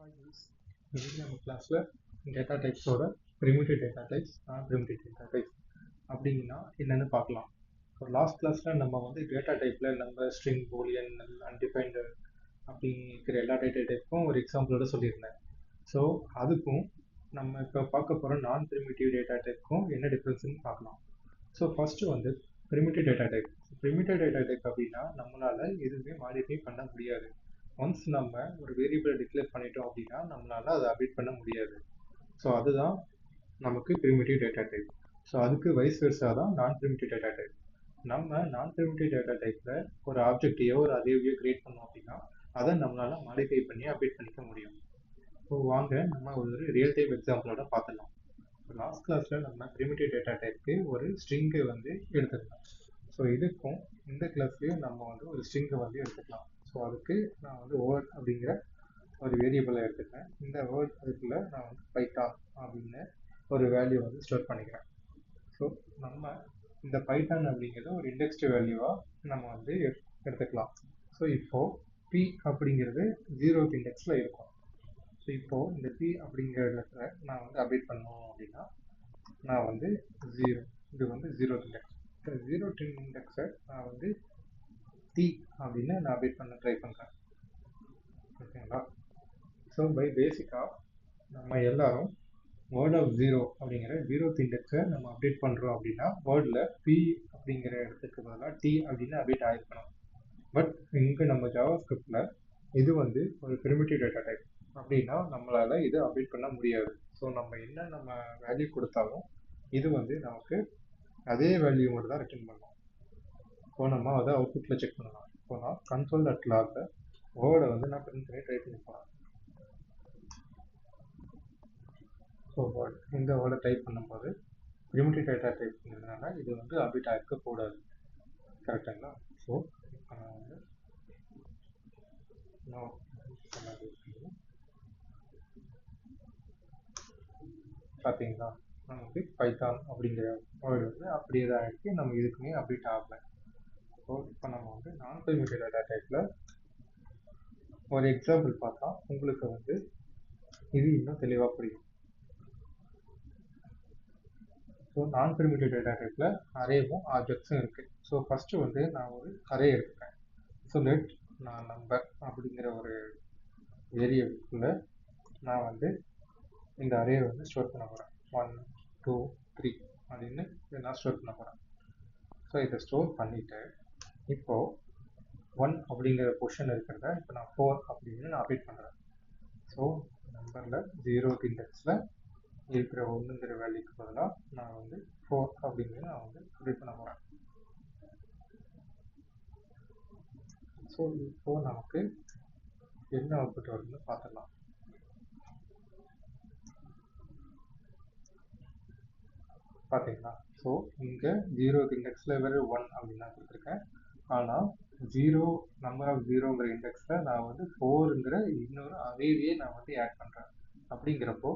இன்னைக்கு நம்ம கிளாஸில் டேட்டா டைப்ஸோட primitive data types primitive data types அப்படின்னா என்னென்னு பார்க்கலாம். இப்போ லாஸ்ட் கிளாஸில் நம்ம வந்து டேட்டா டைப்பில் நம்ம ஸ்ட்ரிங் பூலியன் அன்டிஃபைன்டு அப்படி இருக்கிற எல்லா டேட்டா டைப்புக்கும் ஒரு எக்ஸாம்பிளோட சொல்லியிருந்தேன். ஸோ அதுக்கும் நம்ம இப்போ பார்க்க போகிற நான் ப்ரிமிட்டிவ் டேட்டா டைப்புக்கும் என்ன டிஃப்ரென்ஸ்னு பார்க்கலாம். ஸோ ஃபஸ்ட்டு வந்து primitive data type. Primitive data type அப்படின்னா நம்மளால் எதுவுமே மாடிஃபை பண்ண முடியாது. ஒன்ஸ் நம்ம ஒரு வேரியபிள் டிக்ளேர் பண்ணிட்டோம் அப்படின்னா நம்மளால அதை அப்டேட் பண்ண முடியாது. ஸோ அதுதான் நமக்கு ப்ரிமிட்டிவ் டேட்டா டைப். ஸோ அதுக்கு வைஸ் வெர்சா தான் நான் ப்ரிமிட்டிவ் டேட்டா டைப். நம்ம நான் ப்ரிமிட்டிவ் டேட்டா டைப்பில் ஒரு ஆப்ஜெக்டையோ ஒரு அதேவையோ கிரியேட் பண்ணோம் அப்படின்னா அதை நம்மளால மாடிஃபை பண்ணி அப்டேட் பண்ணிக்க முடியும். ஸோ வாங்க நம்ம ஒரு ரியல் டைம் எக்ஸாம்பிளோட பார்த்துக்கலாம். லாஸ்ட் கிளாஸில் நம்ம ப்ரிமிட்டிவ் டேட்டா டைப்புக்கு ஒரு ஸ்ட்ரிங்கை வந்து எடுத்துக்கலாம். ஸோ இதுக்கும் இந்த கிளாஸ்லேயும் நம்ம வந்து ஒரு ஸ்ட்ரிங்கை வந்து எடுத்துக்கலாம். ஸோ அதுக்கு நான் வந்து வேர்ட் அப்படிங்கிற ஒரு வேரியபிளை எடுத்துக்கிறேன். இந்த வேர்ட் அதுக்குள்ள நான் வந்து பைத்தான் அப்படின்னு ஒரு வேல்யூ வந்து ஸ்டோர் பண்ணிக்கிறேன். ஸோ நம்ம இந்த பைத்தான் அப்படிங்கிறது ஒரு இண்டெக்ஸ்டு வேல்யூவாக நம்ம வந்து எடுத்துக்கலாம். ஸோ இப்போது பி அப்படிங்கிறது 0th இண்டெக்ஸில் இருக்கும். ஸோ இப்போது இந்த பி அப்படிங்கிற இடத்துல நான் வந்து அப்டேட் பண்ணணும் அப்படின்னா நான் வந்து 0, இது வந்து 0th இண்டெக்ஸ். இந்த 0th இண்டெக்ஸை நான் வந்து டி அப்படின்னு நான் அப்டேட் பண்ண ட்ரை பண்ணுறேன். ஓகேங்களா? ஸோ பை பேசிக்காக நம்ம எல்லாரும் வேர்ட் ஆஃப் 0 அப்படிங்கிற 0th இண்டெக்ஸை நம்ம அப்டேட் பண்ணுறோம் அப்படின்னா வேர்டில் பி அப்படிங்கிற இடத்துக்கு பதிலாக டி அப்படின்னு அப்டேட் ஆகிருக்கணும். பட் இங்கே நம்ம ஜாவாஸ்கிரிப்டில் இது வந்து ஒரு ப்ரிமிட்டிவ் டேட்டா டைப் அப்படின்னா நம்மளால் இது அப்டேட் பண்ண முடியாது. ஸோ நம்ம என்ன நம்ம வேல்யூ கொடுத்தாலும் இது வந்து நமக்கு அதே வேல்யூ மட்டும் தான் ரிட்டர்ன் பண்ணணும். இப்போ நம்ம அதை அவுட்புட்டில் செக் பண்ணலாம். இப்போ நான் console.logல வேர்டை வந்து நான் பிரிண்ட் பண்ணி ட்ரை பண்ணி போகிறேன். ஸோ வேர்ட் இந்த வேர்டை டைப் பண்ணும்போது ப்ரிமிட்டிவ் டேட்டா டைப் பண்ணதுனால இது வந்து அப்டேட் ஆகிருக்கக்கூடாது. கரெக்டுங்களா? ஸோ இப்போ நான் வந்து பார்த்தீங்களா, நமக்கு பைத்தான் அப்படிங்கிற வேர்டு வந்து அப்படியே தான் ஆகிடுச்சு. நம்ம இதுக்குமே அப்டேட் ஆகலை. ஸோ இப்போ நம்ம வந்து நான் ப்ரிமிட்டிவ் டேட்டா டைப்பில் ஒரு எக்ஸாம்பிள் பார்த்தா உங்களுக்கு வந்து இது இன்னும் தெளிவாக புரியும். ஸோ நான் ப்ரிமிட்டிவ் டேட்டா டைப்பில் அரேவும் ஆப்ஜெக்ட்ஸும் இருக்குது. ஸோ ஃபஸ்ட்டு வந்து நான் ஒரு அரே எடுத்துக்கிறேன். ஸோ லெட் நான் நம்பர் அப்படிங்கிற ஒரு வேரியபிள்குள்ளே நான் வந்து இந்த அரே வந்து ஸ்டோர் பண்ண போகிறேன். 1 2 3 அப்படின்னு நான் ஸ்டோர் பண்ண போகிறேன். ஸோ இதை ஸ்டோர் பண்ணிவிட்டு இப்போது 1 அப்படிங்கிற பொசிஷன் இருக்கிறத இப்போ நான் 4 அப்படின்னு நான் அப்டேட் பண்ணுறேன். ஸோ நம்பரில் 0th இண்டெக்ஸில் இருக்கிற 1ங்கிற வேல்யூக்கு பதிலாக நான் வந்து 4 அப்படிங்கிறது நான் வந்து அப்டேட் பண்ண போகிறேன். ஸோ இப்போது நமக்கு என்ன அவுட்புட் வருதுன்னு பார்த்துடலாம். பார்த்தீங்களா? ஸோ இங்கே 0th இண்டெக்ஸில் வெறும் 1 அப்படின்னு நான் கொடுத்துருக்கேன். ஆனால் 0 நம்பர் ஆஃப் 0ங்கிற இண்டெக்ஸில் நான் வந்து 4ங்கிற இன்னொரு அரேவையே நான் வந்து ஆட் பண்ணுறேன். அப்படிங்கிறப்போ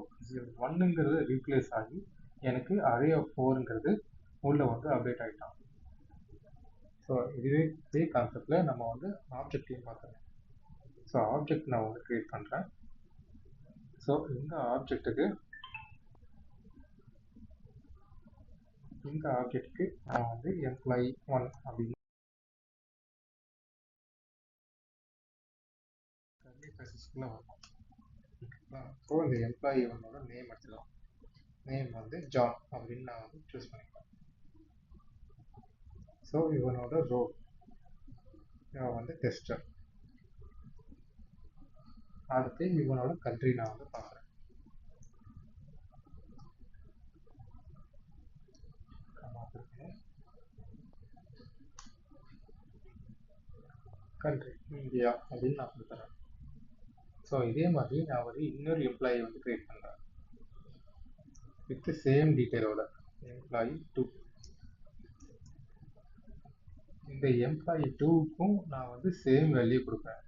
1ங்கிறது ரீப்ளேஸ் ஆகி எனக்கு அரே ஆஃப் 4ங்கிறது உள்ள வந்து அப்டேட் ஆகிட்டான். ஸோ இதே கான்செப்டில் நம்ம வந்து ஆப்ஜெக்டையும் பார்க்குறேன். ஸோ ஆப்ஜெக்ட் நான் வந்து க்ரியேட் பண்ணுறேன். ஸோ இந்த ஆப்ஜெக்ட்டுக்கு நான் வந்து employee1 அப்படின்னு வரணும். ஸோ இந்த employee1ஓட நேம் எடுத்துக்கலாம். நேம் வந்து ஜான் அப்படின்னு நான் வந்து சூஸ் பண்ணிக்கலாம். ஸோ இவனோட ரோல் இவன் வந்து டெஸ்டர். அடுத்து இவனோட கண்ட்ரி நான் வந்து பார்க்குறேன். கண்ட்ரி இந்தியா அப்படின்னு நான் கொடுத்துறேன். ஸோ இதே மாதிரி நான் வந்து இன்னொரு எம்ப்ளாயி வந்து கிரியேட் பண்ணுறேன் வித் சேம் டீட்டெயிலோட employee2. இந்த employee2க்கும் நான் வந்து சேம் வேல்யூ கொடுப்பேன்.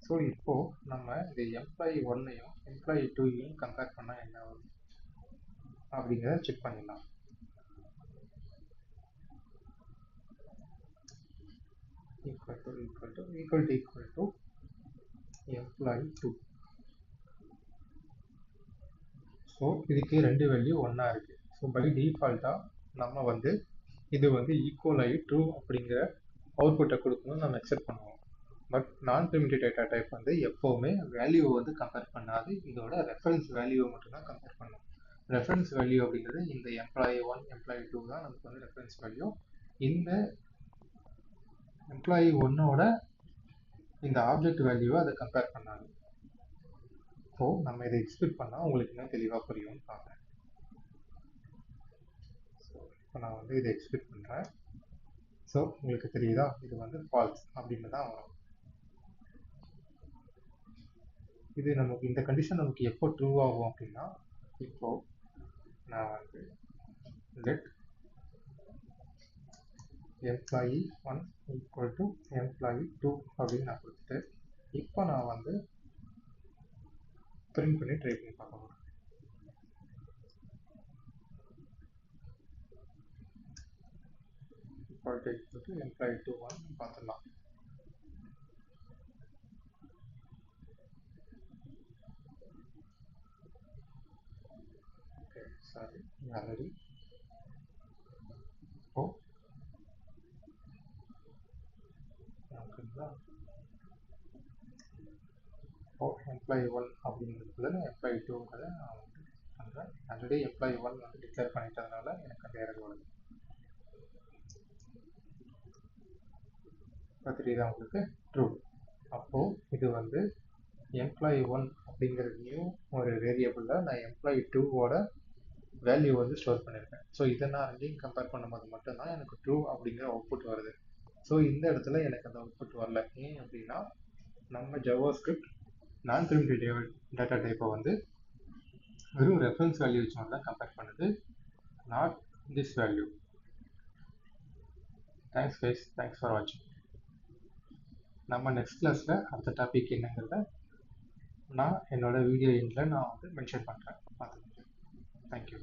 ஸோ இப்போது நம்ம இந்த employee1ஐயும் employee2ஐயும் கம்பேர் பண்ணால் என்ன வரும் அப்படிங்கிறத செக் பண்ணிடலாம். equal to employee2. ஸோ இதுக்கு ரெண்டு வேல்யூ ஒன்றா இருக்குது. ஸோ பை டிஃபால்ட்டாக நம்ம வந்து இது வந்து ஈக்குவல் ஆகி ட்ரூ அப்படிங்கிற அவுட்புட்டை கொடுக்கணும்னு நம்ம எக்ஸ்பெக்ட் பண்ணுவோம். பட் நான் ப்ரிமிட்டிவ் டேட்டா டைப் வந்து எப்போவுமே வேல்யூவை வந்து கம்பேர் பண்ணாது, இதோட ரெஃபரன்ஸ் வேல்யூவை மட்டும்தான் கம்பேர் பண்ணும். ரெஃபரன்ஸ் வேல்யூ அப்படிங்கிறது இந்த எம்ப்ளாயி 1 எம்ப்ளாயி 2 தான் நமக்கு வந்து ரெஃபரன்ஸ் வேல்யூ. இந்த எம்ப்ளாயி 1ஓட இந்த ஆப்ஜெக்ட் வேல்யூவை அதை கம்பேர் பண்ணாது. ஸோ நம்ம இதை எக்ஸ்பெக்ட் பண்ணால் உங்களுக்கு இன்னும் தெளிவாக புரியும்னு பார்க்குறேன். ஸோ இப்போ நான் வந்து இதை எக்ஸ்பெக்ட் பண்ணுறேன். ஸோ உங்களுக்கு தெரியுதா, இது வந்து ஃபால்ஸ் அப்படின்னு தான் வரும். இது நமக்கு இந்த கண்டிஷன் நமக்கு எப்போ ட்ரூ ஆகும் அப்படின்னா, இப்போ நான் வந்து let employee 1 equal to employee 2 அப்படின்னு நான் கொடுத்துட்டு இப்போ நான் வந்து பிரிண்ட் பண்ணி ட்ரை பண்ணி பார்க்க போகிறேன். ஈக்குவல் டு எம்ப்ளாயி 2 1 பார்த்துடலாம். Okay, sorry already. இப்போ ஓகேங்களா, இப்போ எம்ப்ளாயி 1 அப்படிங்கிறதுல எம்ப்ளாயி 2ங்கிறத நான் வந்து பண்ணுறேன். ஆல்ரெடி எம்ப்ளாயி 1 வந்து டிக்ளேர் பண்ணிட்டதுனால எனக்கு அந்த எரர் வருது. இப்போ தெரியுதா உங்களுக்கு, ட்ரூ. அப்போது இது வந்து எம்ப்ளாயி 1 அப்படிங்கிற நியூ ஒரு வேரியபிளில் நான் எம்ப்ளாயி 2ஓட வேல்யூ வந்து ஸ்டோர் பண்ணியிருக்கேன். ஸோ இதை நான் ரெண்டையும் கம்பேர் பண்ணும்போது மட்டும்தான் எனக்கு ட்ரூ அப்படிங்கிற அவுட்புட் வருது. ஸோ இந்த இடத்துல எனக்கு அந்த அவுட்புட் வரல. ஏன் அப்படின்னா நம்ம ஜாவாஸ்கிரிப்ட் நான் ப்ரிமிட்டிவ் டேட்டா டைப்பை வந்து வெறும் ரெஃபரன்ஸ் வேல்யூ வச்சு மட்டும் தான் கம்பேர் பண்ணுது, not this value. Thanks guys, thanks for வாட்சிங். நம்ம நெக்ஸ்ட் கிளாஸில் அடுத்த டாபிக் என்னங்கிறத நான் என்னோட வீடியோ எண்டில் நான் வந்து மென்ஷன் பண்ணுறேன், பார்த்துக்கோங்க. தேங்க்யூ.